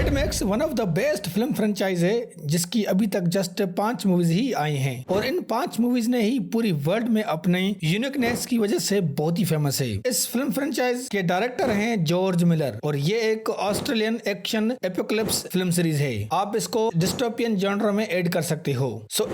Mad max one of the best film franchise है जिसकी अभी तक जस्ट 5 मूवीज ही आई हैं और इन 5 मूवीज ने ही पूरी वर्ल्ड में अपने यूनिकनेस की वजह से बहुत ही फेमस है। इस फिल्म फ्रेंचाइज के डायरेक्टर हैं जॉर्ज मिलर और ये एक Australian action apocalypse film series है। आप इसको डिस्टोपियन जॉनर में ऐड कर सकते हो।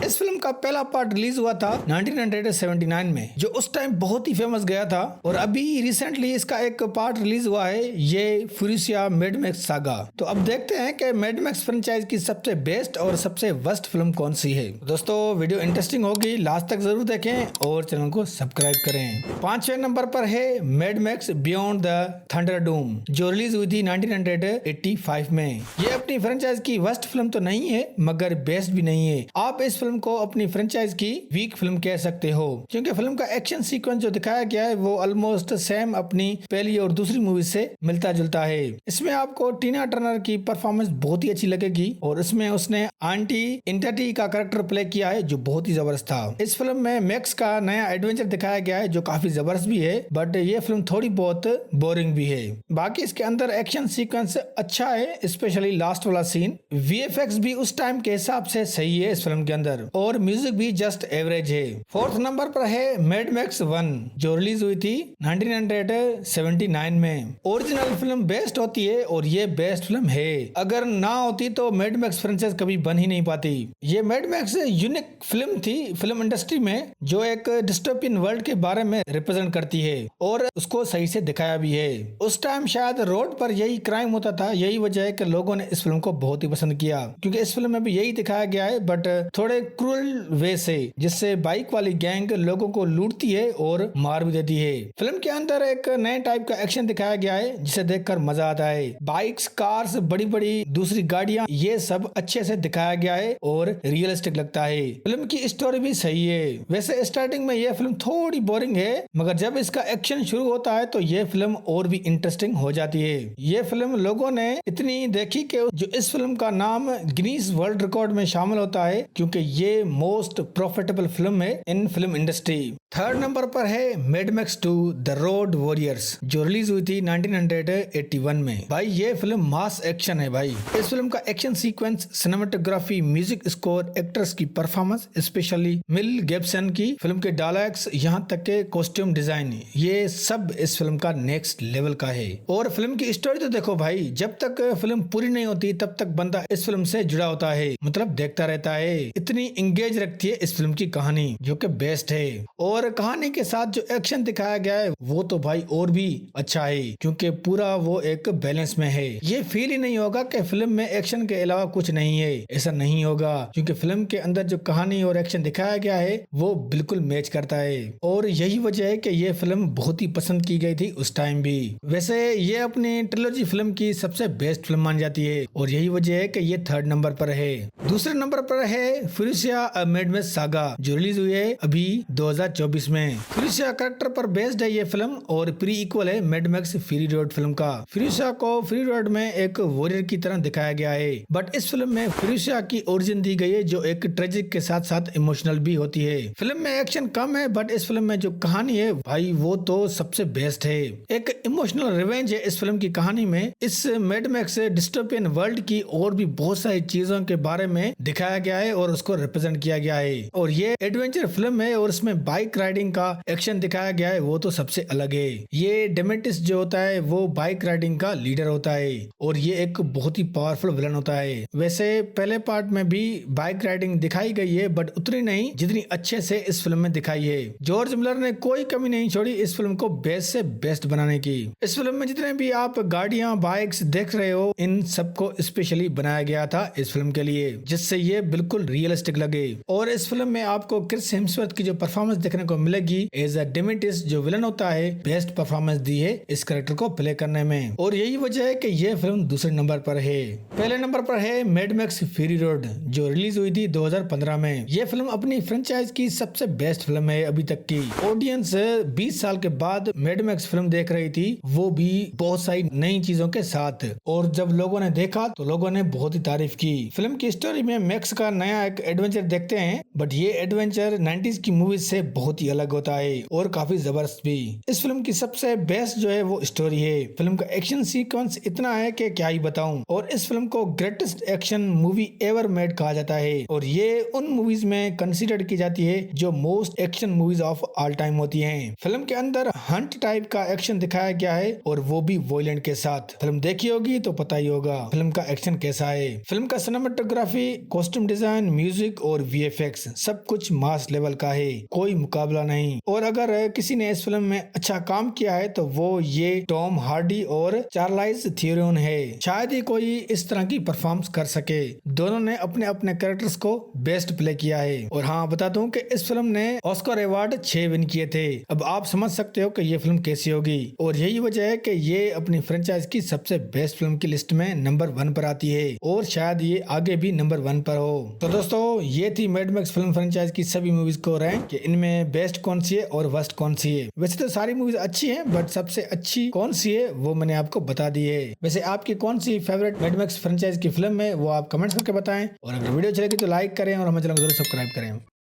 इस फिल्म का पहला पार्ट रिलीज हुआ था 1979 में जो उस टाइम बहुत ही फेमस गया था और अभी रिसेंटली इसका एक पार्ट रिलीज हुआ है, ये फ्यूरिया मैड मैक्स सागा। तो अब देखते हैं कि मैड मैक्स फ्रेंचाइज की सबसे बेस्ट और सबसे वर्स्ट फिल्म कौन सी है। दोस्तों वीडियो इंटरेस्टिंग होगी, लास्ट तक जरूर देखें और चैनल को सब्सक्राइब करें। 5वें नंबर पर है mad max beyond the Thunderdome जो रिलीज हुई थी 1985 में। ये अपनी फ्रेंचाइज की वर्स्ट फिल्म तो नहीं है मगर बेस्ट भी नहीं है। आप इस फिल्म को अपनी फ्रेंचाइज की वीक फिल्म कह सकते हो क्योंकि फिल्म का एक्शन सीक्वेंस जो दिखाया गया है वो ऑलमोस्ट सेम अपनी पहली और दूसरी मूवी से मिलता जुलता है। इसमें आपको टीना टर्नर की परफॉर्मेंस बहुत ही अच्छी लगेगी और इसमें उसने आंटी इंटटी का कैरेक्टर प्ले किया है जो बहुत ही जबरदस्त था। इस फिल्म में मैक्स का नया एडवेंचर दिखाया गया है जो काफी जबरदस्त भी है बट ये फिल्म थोड़ी बहुत बोरिंग भी है। बाकी इसके अंदर एक्शन सीक्वेंस अच्छा है, स्पेशली लास्ट वाला सीन। वीएफएक्स भी उस टाइम के हिसाब से सही है इस फिल्म के अंदर और म्यूजिक भी जस्ट एवरेज है। 4th नंबर पर है मैड मैक्स 1 जो रिलीज हुई थी 1979 में। ओरिजिनल फिल्म बेस्ट होती है और ये बेस्ट फिल्म है। अगर ना होती तो मैड मैक्स फ्रेंचाइज कभी बन ही नहीं पाती। ये मैड मैक्स यूनिक फिल्म थी फिल्म इंडस्ट्री में जो एक डिस्टोपियन वर्ल्ड के बारे में रिप्रेजेंट करती है और उसको सही से दिखाया भी है। उस टाइम शायद रोड पर यही क्राइम होता था, यही वजह है कि लोगों ने इस फिल्म को बहुत ही पसंद किया क्योंकि इस फिल्म में भी यही दिखाया गया है बट थोड़े क्रूअल वे से, जिससे बाइक वाली गैंग लोगों को लूटती है और मार भी देती है। फिल्म के अंदर एक नए टाइप का एक्शन दिखाया गया है जिसे देखकर मजा आता है। बाइक्स, कार्स, बड़ी बड़ी दूसरी गाड़ियां, ये सब अच्छे से दिखाया गया है और रियलिस्टिक लगता है। फिल्म की स्टोरी भी सही है। वैसे स्टार्टिंग में यह फिल्म थोड़ी बोरिंग है मगर जब इसका एक्शन शुरू होता है तो यह फिल्म और भी इंटरेस्टिंग हो जाती है। ये फिल्म लोगों ने इतनी देखी कि जो इस फिल्म का नाम गिनीज वर्ल्ड रिकॉर्ड में शामिल होता है क्योंकि ये मोस्ट प्रॉफिटेबल फिल्म है इन फिल्म इंडस्ट्री। 3rd नंबर पर है mad max 2 the road warriors जो रिलीज हुई थी 1981 में। भाई ये फिल्म मास एक्शन है भाई। इस फिल्म का action sequence, cinematography, music score, actors की परफॉर्मेंस, स्पेशली मिल गिब्सन की फिल्म के डायलॉग्स, यहाँ तक के कॉस्ट्यूम डिजाइन, ये सब इस फिल्म का नेक्स्ट लेवल का है। और फिल्म की स्टोरी तो देखो भाई, जब तक फिल्म पूरी नहीं होती तब तक बंदा इस फिल्म से जुड़ा होता है, मतलब देखता रहता है। इतनी इंगेज रखती है इस फिल्म की कहानी जो कि बेस्ट है और कहानी के साथ जो एक्शन दिखाया गया है वो तो भाई और भी अच्छा है क्योंकि पूरा वो एक बैलेंस में है। ये फील ही नहीं होगा कि फिल्म में एक्शन के अलावा कुछ नहीं है, ऐसा नहीं होगा क्योंकि फिल्म के अंदर जो कहानी और एक्शन दिखाया गया है वो बिल्कुल मैच करता है और यही वजह है कि ये फिल्म बहुत ही पसंद की गई थी उस टाइम भी। वैसे ये अपनी ट्रिलॉजी फिल्म की सबसे बेस्ट फिल्म मान जाती है और यही वजह है कि ये 3rd नंबर पर है। दूसरे नंबर पर है फ्यूरिया मैड मैक्स सागा जो रिलीज हुई है अभी 2024 में। फ्यूरिया कैरेक्टर पर बेस्ड है ये फिल्म और प्री इक्वल है mad max fury road film का। फ्यूरिया को फ्यूरी रोड में एक वॉरियर की तरह दिखाया गया है बट इस फिल्म में फ्यूरिया की ओरिजिन दी गई है जो एक ट्रेजिक के साथ साथ इमोशनल भी होती है। फिल्म में एक्शन कम है बट इस फिल्म में जो कहानी है भाई वो तो सबसे बेस्ट है। एक इमोशनल रिवेंज है इस फिल्म की कहानी में। इस मैड मैक्स डिस्टोपियन वर्ल्ड की और भी बहुत सारी चीजों के बारे में दिखाया गया है और उसको रिप्रेजेंट किया गया है और ये एडवेंचर फिल्म है और इसमें बाइक राइडिंग का एक्शन दिखाया गया है वो तो सबसे अलग है। ये डेमेटिस जो होता है वो बाइक राइडिंग का लीडर होता है और ये एक बहुत ही पावरफुल विलन होता है। वैसे पहले पार्ट में भी बाइक राइडिंग दिखाई गई है बट उतनी नहीं जितनी अच्छे से इस फिल्म में दिखाई है। जॉर्ज मिलर ने कोई कमी नहीं छोड़ी इस फिल्म को बेस्ट से बेस्ट बनाने की। इस फिल्म में जितने भी आप गाड़ियां, बाइक्स देख रहे हो इन सबको स्पेशली बनाया गया था इस फिल्म के लिए जिससे ये बिल्कुल रियलिस्टिक लगे। और इस फिल्म में आपको क्रिस हेम्सवर्थ की जो परफॉर्मेंस देखने को मिलेगी एज अ डेमेटिस जो विलन होता है, बेस्ट परफॉर्मेंस दी है इस कैरेक्टर को प्ले करने में और यही वजह है कि ये फिल्म दूसरे नंबर पर है। पहले नंबर पर है मैड मैक्स फ्यूरी रोड जो रिलीज हुई थी 2015 में। ये फिल्म अपनी फ्रेंचाइज की सबसे बेस्ट फिल्म है अभी तक की। ऑडियंस 20 साल के बाद मैड मैक्स फिल्म देख रही थी, वो भी बहुत सारी नई चीजों के साथ, और जब लोगों ने देखा तो लोगों ने बहुत ही तारीफ की। फिल्म की स्टोरी में मैक्स का नया एक एडवेंचर देखते हैं बट ये एडवेंचर 90s की मूवीज से बहुत ही अलग होता है और काफी जबरदस्त भी। इस फिल्म की सबसे बेस्ट जो है वो स्टोरी है। फिल्म का एक्शन सीक्वेंस इतना है कि क्या ही बताऊं। सकता हूँ। और इस फिल्म को greatest action movie ever made कहा जाता है और ये उन मूवीज में कंसीडर की जाती है जो most action movies of all time होती हैं। फिल्म के अंदर हंट टाइप का एक्शन दिखाया गया है और वो भी वॉयलेंट के साथ। फिल्म देखी होगी तो पता ही होगा फिल्म का एक्शन कैसा है। फिल्म का सिनेमेटोग्राफी, कॉस्ट्यूम डिजाइन, म्यूजिक और वीएफएक्स सब कुछ मास लेवल का है, कोई मुकाबला नहीं। और अगर किसी ने इस फिल्म में अच्छा काम किया है तो वो ये टॉम हार्डी और चार्लाइज थियोरन है। शायद ही कोई इस तरह की परफॉर्मेंस कर सके। दोनों ने अपने अपने कैरेक्टर्स को बेस्ट प्ले किया है। और हाँ, बता दूं कि इस फिल्म ने ऑस्कर अवार्ड 6 विन किए थे। अब आप समझ सकते हो कि ये फिल्म कैसी होगी और यही वजह है कि ये अपनी फ्रेंचाइज की सबसे बेस्ट फिल्म की लिस्ट में नंबर 1 पर आती है और शायद ये आगे भी नंबर 1 पर हो। तो दोस्तों, ये थी मैड मैक्स फिल्म फ्रेंचाइज की सभी मूवीज को रैंक कि इनमें बेस्ट कौन सी है और वर्स्ट कौन सी है। वैसे तो सारी मूवीज अच्छी हैं, बट सबसे अच्छी कौन सी है वो मैंने आपको बता दी है। वैसे आपकी कौन सी फेवरेट मैड मैक्स फ्रेंचाइज की फिल्म है वो आप कमेंट्स करके बताएं और अगर वीडियो अच्छी लगी तो लाइक करें और हमारे चैनल को जरूर सब्सक्राइब करें।